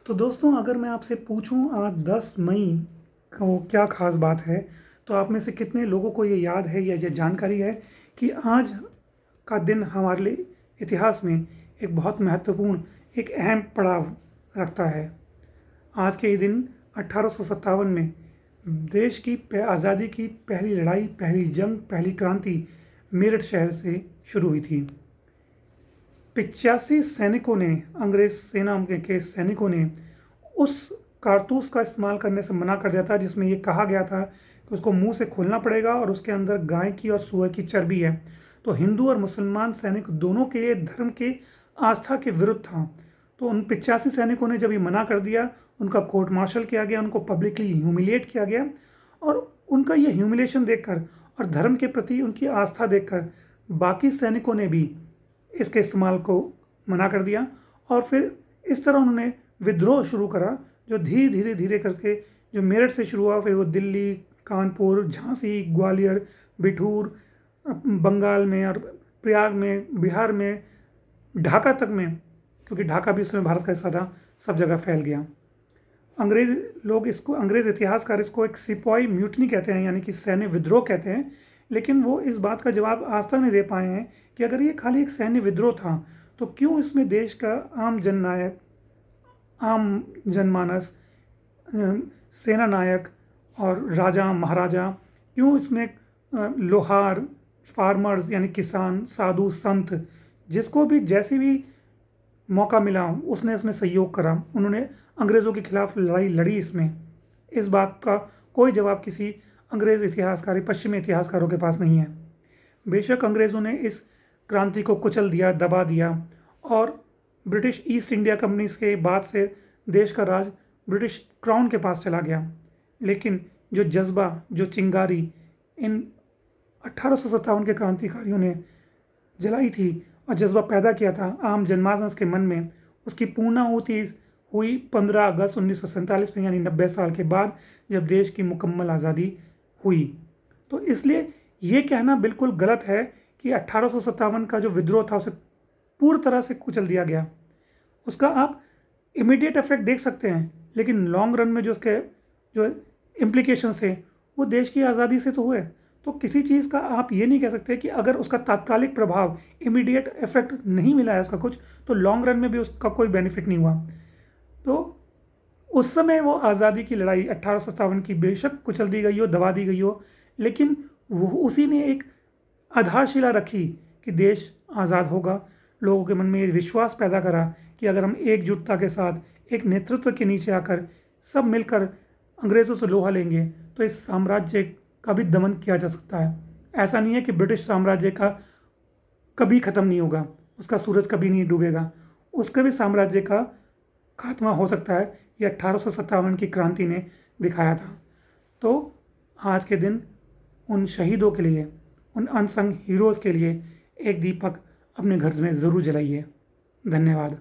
तो दोस्तों, अगर मैं आपसे पूछूं आज 10 मई को क्या खास बात है, तो आप में से कितने लोगों को ये याद है या ये जानकारी है कि आज का दिन हमारे लिए इतिहास में एक बहुत महत्वपूर्ण, एक अहम पड़ाव रखता है। आज के ही दिन 1857 में देश की आज़ादी की पहली लड़ाई, पहली जंग, पहली क्रांति मेरठ शहर से शुरू हुई थी। 85 सैनिकों ने, अंग्रेज सेना के सैनिकों ने उस कारतूस का इस्तेमाल करने से मना कर दिया था जिसमें ये कहा गया था कि उसको मुंह से खोलना पड़ेगा और उसके अंदर गाय की और सूअर की चर्बी है। तो हिंदू और मुसलमान सैनिक दोनों के लिए धर्म के आस्था के विरुद्ध था। तो उन 85 सैनिकों ने जब ये मना कर दिया, उनका कोर्ट मार्शल किया गया, उनको पब्लिकली ह्यूमिलिएट किया गया और उनका ये ह्यूमिलेशन देखकर और धर्म के प्रति उनकी आस्था देखकर बाकी सैनिकों ने भी इसके इस्तेमाल को मना कर दिया और फिर इस तरह उन्होंने विद्रोह शुरू करा, जो धीरे धीरे करके जो मेरठ से शुरू हुआ, फिर वो दिल्ली, कानपुर, झांसी, ग्वालियर, बिठूर, बंगाल में और प्रयाग में, बिहार में, ढाका तक में, क्योंकि ढाका भी उसमें भारत का हिस्सा था, सब जगह फैल गया। अंग्रेज इतिहासकार इसको एक सिपाही म्यूटनी कहते हैं, यानी कि सैन्य विद्रोह कहते हैं। लेकिन वो इस बात का जवाब आज तक नहीं दे पाए हैं कि अगर ये खाली एक सैन्य विद्रोह था तो क्यों इसमें देश का आम जननायक, आम जनमानस, सेना नायक और राजा महाराजा, क्यों इसमें लोहार, फार्मर्स यानी किसान, साधु संत, जिसको भी जैसी भी मौका मिला उसने इसमें सहयोग करा, उन्होंने अंग्रेज़ों के खिलाफ लड़ाई लड़ी। इसमें इस बात का कोई जवाब किसी अंग्रेज़ इतिहासकार, पश्चिमी इतिहासकारों के पास नहीं है। बेशक अंग्रेज़ों ने इस क्रांति को कुचल दिया, दबा दिया और ब्रिटिश ईस्ट इंडिया कंपनी के बाद से देश का राज ब्रिटिश क्राउन के पास चला गया। लेकिन जो जज्बा, जो चिंगारी इन 1857 के क्रांतिकारियों ने जलाई थी और जज्बा पैदा किया था आम जनमानस के मन में, उसकी पूर्णाहुति हुई 15 अगस्त 1947 में, यानी 90 साल के बाद, जब देश की मुकम्मल आज़ादी हुई। तो इसलिए ये कहना बिल्कुल गलत है कि 1857 का जो विद्रोह था उसे पूरी तरह से कुचल दिया गया। उसका आप इमीडिएट इफेक्ट देख सकते हैं, लेकिन लॉन्ग रन में जो उसके जो इम्प्लीकेशंस थे वो देश की आज़ादी से तो हुए। तो किसी चीज़ का आप ये नहीं कह सकते कि अगर उसका तात्कालिक प्रभाव, इमीडिएट इफेक्ट नहीं मिला है उसका कुछ, तो लॉन्ग रन में भी उसका कोई बेनिफिट नहीं हुआ। तो उस समय वो आज़ादी की लड़ाई 1857 की बेशक कुचल दी गई हो, दबा दी गई हो, लेकिन वो उसी ने एक आधारशिला रखी कि देश आज़ाद होगा। लोगों के मन में ये विश्वास पैदा करा कि अगर हम एकजुटता के साथ एक नेतृत्व के नीचे आकर सब मिलकर अंग्रेज़ों से लोहा लेंगे तो इस साम्राज्य का भी दमन किया जा सकता है। ऐसा नहीं है कि ब्रिटिश साम्राज्य का कभी ख़त्म नहीं होगा, उसका सूरज कभी नहीं डूबेगा, उसके भी साम्राज्य का खात्मा हो सकता है। ये 1857 की क्रांति ने दिखाया था। तो आज के दिन उन शहीदों के लिए, उन अनसंग हीरोज़ के लिए एक दीपक अपने घर में ज़रूर जलाइए। धन्यवाद।